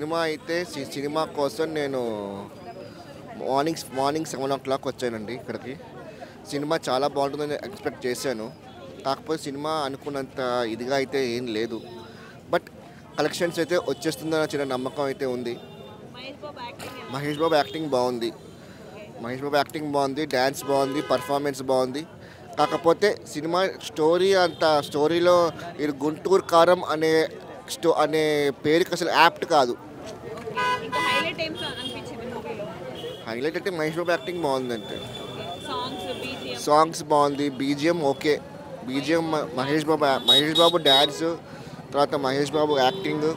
Cinema అయితే cinema కోసం నేను మార్నింగ్ 7 o'clock వచ్చానండి ఇక్కడికి. సినిమా చాలా బాగుంటుందని ఎక్స్పెక్ట్ చేశాను. కాకపోతే సినిమా అనుకున్నంత ఇదిగా అయితే ఏం లేదు. బట్ కలెక్షన్స్ అయితే వచ్చేస్తుందన్న చిన్న నమ్మకం అయితే ఉంది. మహేష్ బాబు యాక్టింగ్ బాగుంది, డ్యాన్స్ బాగుంది, పర్ఫార్మెన్స్ బాగుంది. కాకపోతే సినిమా స్టోరీలో ఇది గుంటూరు కారం అనే పేరుకి అసలు యాప్ట్ కాదు. హైలైట్ అంటే మహేష్ బాబు యాక్టింగ్ బాగుందంటే, సాంగ్స్ బాగుంది, BGM okay. BGM Mahesh Babu dance, తర్వాత మహేష్ బాబు యాక్టింగ్,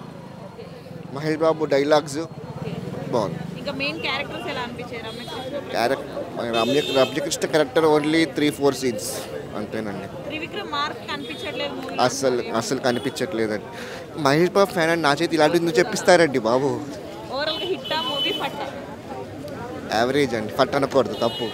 మహేష్ బాబు డైలాగ్స్ బాగుంది. రమ్యకృష్ణ క్యారెక్టర్ ఓన్లీ 3-4 సీన్స్ అంతేనండి. అసలు కనిపించట్లేదండి. మహేష్ బాబు ఫ్యాన్ అని నా చేతి ఇలాంటివి చెప్పిస్తారండి బాబు. యావరేజ్ అండి, ఫట్ అనకూడదు, తప్పు.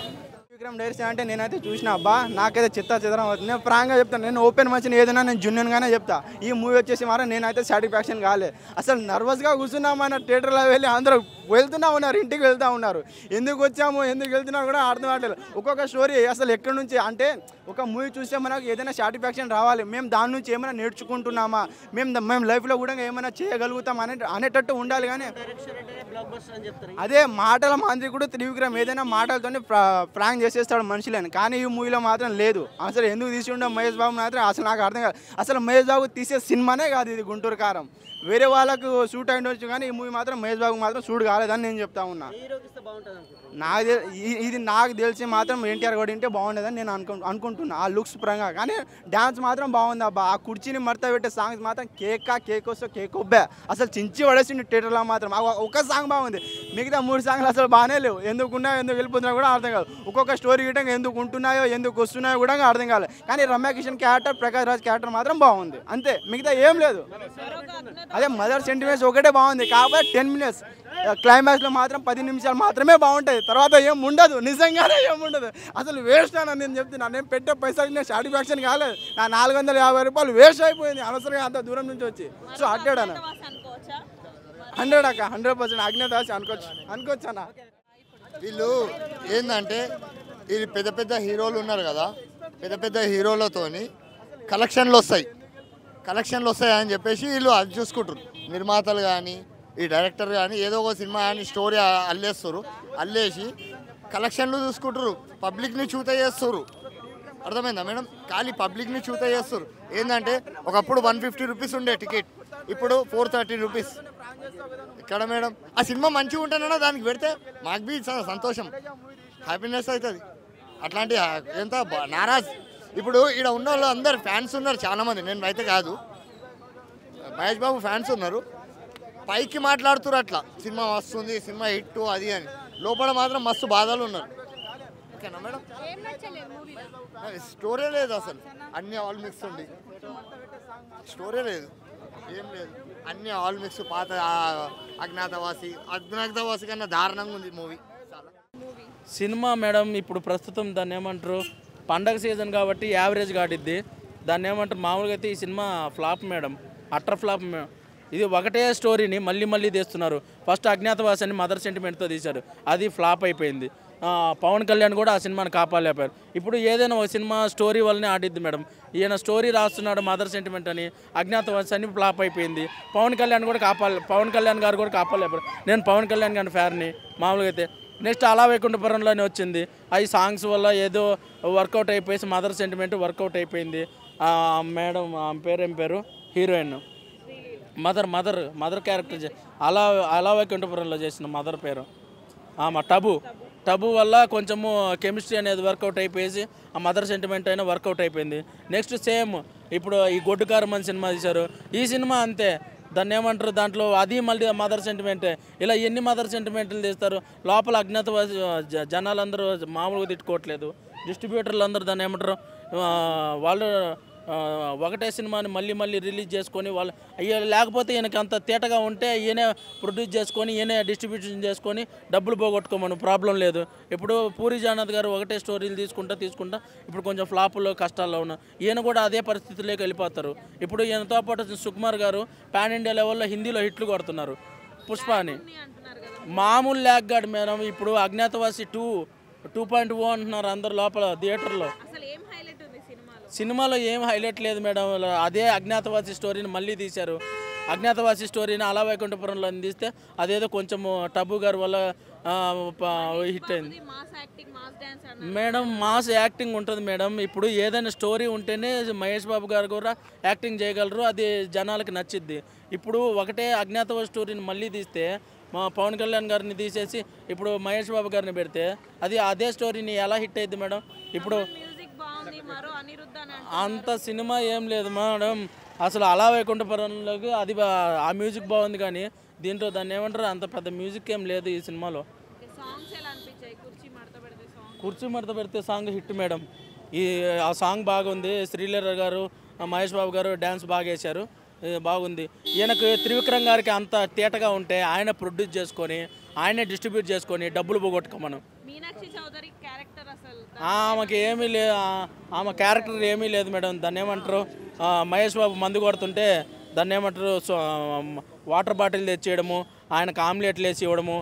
విక్రమ్ డైరెక్షన్ అంటే నేనైతే చూసిన అబ్బా, నాకైతే చిత్రం అవుతుంది. నేను ఫ్రాంక్గా చెప్తాను, నేను ఓపెన్ మంచిని ఏదైనా నేను జున్నుగానే చెప్తా. ఈ మూవీ వచ్చేసి మాత్రం నేనైతే సాటిస్ఫాక్షన్ కాలే. అసలు నర్వస్గా కూర్చున్నామన్న థియేటర్లో వెళ్ళి అందరూ వెళ్తూ ఉన్నారు, ఇంటికి వెళ్తూ ఉన్నారు. ఎందుకు వచ్చాము, ఎందుకు వెళ్తున్నారు కూడా అర్థం కావట్లేదు. ఒక్కొక్క స్టోరీ అసలు ఎక్కడి నుంచి అంటే ఒక మూవీ చూస్తే మనకు ఏదైనా సాటిస్ఫాక్షన్ రావాలి, మేము దాని నుంచి ఏమైనా నేర్చుకుంటున్నామా, మేము లైఫ్లో కూడా ఏమైనా చేయగలుగుతాం అనేటట్టు ఉండాలి. కానీ అదే మాటల మాంత్రికుడు త్రివిక్రమ్ ఏదైనా మాటలతోనే ప్రాంక్ చేసేస్తాడు మనుషులని. కానీ ఈ మూవీలో మాత్రం లేదు. అసలు ఎందుకు తీసి ఉండవు మహేష్ బాబు మాత్రం అసలు నాకు అర్థం కాదు. అసలు మహేష్ బాబు తీసే సినిమానే కాదు ఇది గుంటూరు కారం. వేరే వాళ్ళకు షూట్ అయ్యిండొచ్చు కానీ ఈ మూవీ మాత్రం మహేష్ బాబుకి మాత్రం షూట్ కాలేదని నేను చెప్తా ఉన్నా. నాకు తెలిసి మాత్రం ఎన్టీఆర్ కూడా ఉంటే బాగుండేదని నేను అనుకుంటున్నా ఆ లుక్స్ పరంగా. కానీ డ్యాన్స్ మాత్రం బాగుంది అబ్బా. ఆ కుర్చీని మడత పెట్టే సాంగ్స్ మాత్రం కేక్ వస్తే కేక్ ఒబ్బా. అసలు చించి పడేసింది థియేటర్లో మాత్రం. ఒక సాంగ్ బాగుంది, మిగతా 3 సాంగ్లు అసలు బాగానే లేవు. ఎందుకున్నాయో ఎందుకు వెళ్ళిపోతున్నాయో కూడా అర్థం కాదు. ఒక్కొక్క స్టోరీ గిట్టంగా ఎందుకు ఉంటున్నాయో ఎందుకు వస్తున్నాయో కూడా అర్థం కాలేదు. కానీ రమ్యకిషన్ క్యారెక్టర్, ప్రకాష్ రాజ్ క్యారెక్టర్ మాత్రం బాగుంది అంతే, మిగతా ఏం లేదు. అదే మదర్ సెంటిమెంట్స్ ఒకటే బాగుంది. కాబట్టి 10 minutes క్లైమాక్స్లో మాత్రం 10 నిమిషాలు మాత్రమే బాగుంటుంది, తర్వాత ఏం ఉండదు, నిజంగానే ఏం ఉండదు. అసలు వేస్ట్ అని నేను చెప్తున్నా. నేను పెట్టే పైసలకి నేను సాటిస్ఫాక్షన్ కాలేదు. నా 450 రూపాయలు వేస్ట్ అయిపోయింది అనవసరంగా అంత దూరం నుంచి వచ్చి. సో అడ్డాడన్న 100 అక్క 100% అజ్ఞాతవాసి అనుకోవచ్చు అన్న. వీళ్ళు ఏంటంటే ఇది పెద్ద హీరోలు ఉన్నారు కదా, పెద్ద హీరోలతోని కలెక్షన్లు వస్తాయి అని చెప్పేసి వీళ్ళు అది చూసుకుంటారు. నిర్మాతలు కానీ ఈ డైరెక్టర్ కానీ ఏదో ఒక సినిమా కానీ స్టోరీ అల్లేసి కలెక్షన్లు చూసుకుంటారు, పబ్లిక్ని చూత చేస్తారు. అర్థమైందా మేడం? ఖాళీ పబ్లిక్ని చూత చేస్తారు. ఏంటంటే ఒకప్పుడు 150 రూపీస్ ఉండే టికెట్, ఇప్పుడు 430 రూపీస్. ఇక్కడ మేడం ఆ సినిమా మంచిగా ఉంటేనన్నా దానికి పెడితే మాకు బీ సంతోషం, హ్యాపీనెస్ అవుతుంది. అట్లాంటి ఎంత నారాజ్. ఇప్పుడు ఇక్కడ ఉన్న వాళ్ళు అందరు ఫ్యాన్స్ ఉన్నారు చాలామంది, నేను అయితే కాదు, మహేష్ బాబు ఫ్యాన్స్ ఉన్నారు. పైకి మాట్లాడుతున్నారు అట్లా సినిమా వస్తుంది, సినిమా హిట్ అది అని, లోపల మాత్రం మస్తు బాధలు ఉన్నారు. ఓకేనా మేడం? స్టోరీ లేదు అసలు, అన్ని ఆల్ మిక్స్ ఉంది, స్టోరీ లేదు, ఏం లేదు, అన్ని ఆల్ మిక్స్. పాత అజ్ఞాతవాసి కన్నా దారుణంగా ఉంది మూవీ. సినిమా మేడం ఇప్పుడు ప్రస్తుతం దాన్ని ఏమంటారు, పండగ సీజన్ కాబట్టి యావరేజ్ కాడిద్ది. దాన్ని ఏమంటారు మామూలుగా అయితే ఈ cinema flop madam, utter flop. ఇది ఒకటే స్టోరీని మళ్ళీ తీస్తున్నారు. ఫస్ట్ అజ్ఞాతవాసి అని మదర్ సెంటిమెంట్తో తీశారు, అది ఫ్లాప్ అయిపోయింది. పవన్ కళ్యాణ్ కూడా ఆ సినిమాని కాపాడలేపారు. ఇప్పుడు ఏదైనా ఒక సినిమా స్టోరీ వల్లనే ఆడిద్ది మేడం. ఈయన స్టోరీ రాస్తున్నాడు మదర్ సెంటిమెంట్ అని, అజ్ఞాతవాసి అని ఫ్లాప్ అయిపోయింది. పవన్ కళ్యాణ్ గారు కూడా కాపాడలేపారు. నేను పవన్ కళ్యాణ్ గారి ఫ్యాన్ని మామూలుగా అయితే. నెక్స్ట్ అలా వైకుంఠపురంలోనే వచ్చింది, అవి సాంగ్స్ వల్ల ఏదో వర్కౌట్ అయిపోయేసి మదర్ సెంటిమెంట్ వర్కౌట్ అయిపోయింది. మేడం ఏం పేరు హీరోయిన్ మదర్ క్యారెక్టర్ అలా వైకుంఠపురంలో చేసిన మదర్ పేరు టబు వల్ల కొంచెము కెమిస్ట్రీ అనేది వర్కౌట్ అయిపోయేసి ఆ మదర్ సెంటిమెంట్ అయినా వర్కౌట్ అయిపోయింది. నెక్స్ట్ సేమ్ ఇప్పుడు ఈ గొడ్డుకారం అని సినిమా తీశారు, ఈ సినిమా అంతే. దాన్ని ఏమంటారు, దాంట్లో అది మళ్ళీ మదర్ సెంటిమెంటే. ఇలా ఎన్ని మదర్ సెంటిమెంట్లు తీస్తారు. లోపల అజ్ఞాతవాసి జనాలందరూ మామూలుగా తిట్టుకోవట్లేదు, డిస్ట్రిబ్యూటర్లు అందరూ దాన్ని ఏమంటారు, వాళ్ళు ఒకటే సినిమాని మళ్ళీ రిలీజ్ చేసుకొని వాళ్ళు లేకపోతే ఈయనకి అంత తేటగా ఉంటే ఈయనే ప్రొడ్యూస్ చేసుకొని ఈయనే డిస్ట్రిబ్యూషన్ చేసుకొని డబ్బులు పోగొట్టుకోమను, ప్రాబ్లం లేదు. ఇప్పుడు పూరి జగన్నాథ్ గారు ఒకటే స్టోరీలు తీసుకుంటా ఇప్పుడు కొంచెం ఫ్లాపుల్లో కష్టాల్లో ఉన్నారు. ఈయన కూడా అదే పరిస్థితిలోకి వెళ్ళిపోతారు. ఇప్పుడు ఈయనతో పాటు సుకుమార్ గారు పాన్ ఇండియా లెవెల్లో హిందీలో హిట్లు కొడుతున్నారు. పుష్ప అని మామూలు ల్యాగ్ గాడు మేడం. ఇప్పుడు అజ్ఞాతవాసి 2.0 అంటున్నారు అందరు లోపల థియేటర్లో. సినిమాలో ఏం హైలైట్ లేదు మేడం. అదే అజ్ఞాతవాసి స్టోరీని మళ్ళీ తీశారు. అజ్ఞాతవాసి స్టోరీని అలా వైకుంఠపురంలో తీస్తే అదేదో కొంచెం టబు గారి వల్ల హిట్ అయింది మేడం. మాస్ యాక్టింగ్ ఉంటుంది మేడం. ఇప్పుడు ఏదైనా స్టోరీ ఉంటేనే మహేష్ బాబు గారు కూడా యాక్టింగ్ చేయగలరు, అది జనాలకి నచ్చిద్ది. ఇప్పుడు ఒకటే అజ్ఞాతవాసి స్టోరీని మళ్ళీ తీస్తే మా పవన్ కళ్యాణ్ గారిని తీసేసి ఇప్పుడు మహేష్ బాబు గారిని పెడితే అది అదే స్టోరీని ఎలా హిట్ అయింది మేడం? ఇప్పుడు అంత సినిమా ఏం లేదు మేడం. అసలు అలా వైకుంఠపురంలోకి అది ఆ మ్యూజిక్ బాగుంది, కానీ దీంట్లో దాన్ని ఏమంటారు అంత పెద్ద మ్యూజిక్ ఏం లేదు ఈ సినిమాలో. కుర్చీ మడత పెడితే సాంగ్ హిట్ మేడం. ఆ సాంగ్ బాగుంది. శ్రీలీల గారు మహేష్ బాబు గారు డ్యాన్స్ బాగా వేశారు, బాగుంది. ఈయనకు త్రివిక్రమ్ గారికి అంత తేటగా ఉంటే ఆయన ప్రొడ్యూస్ చేసుకొని ఆయనే డిస్ట్రిబ్యూట్ చేసుకొని డబ్బులు పోగొట్టుకోమను. ఆమెకి ఏమీ లేదు, ఆమె క్యారెక్టర్ ఏమీ లేదు మేడం. దాన్ని ఏమంటారు మహేష్ బాబు మందు కొడుతుంటే దాన్ని ఏమంటారు వాటర్ బాటిల్ తెచ్చేయడము, ఆయనకు ఆమ్లెట్లు వేసి ఇవ్వడము,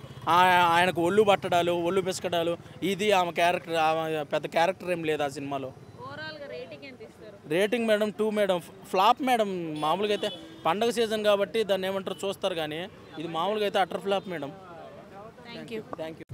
ఆయనకు ఒళ్ళు పట్టడాలు, ఒళ్ళు పిసకడాలు, ఇది ఆమె క్యారెక్టర్. పెద్ద క్యారెక్టర్ ఏం లేదు ఆ సినిమాలో. Rating madam 2 madam. Flop madam. మామూలుగా అయితే పండగ సీజన్ కాబట్టి దాన్ని ఏమంటారు చూస్తారు, కానీ ఇది మామూలుగా అయితే utter flop madam. Thank you. Thank you.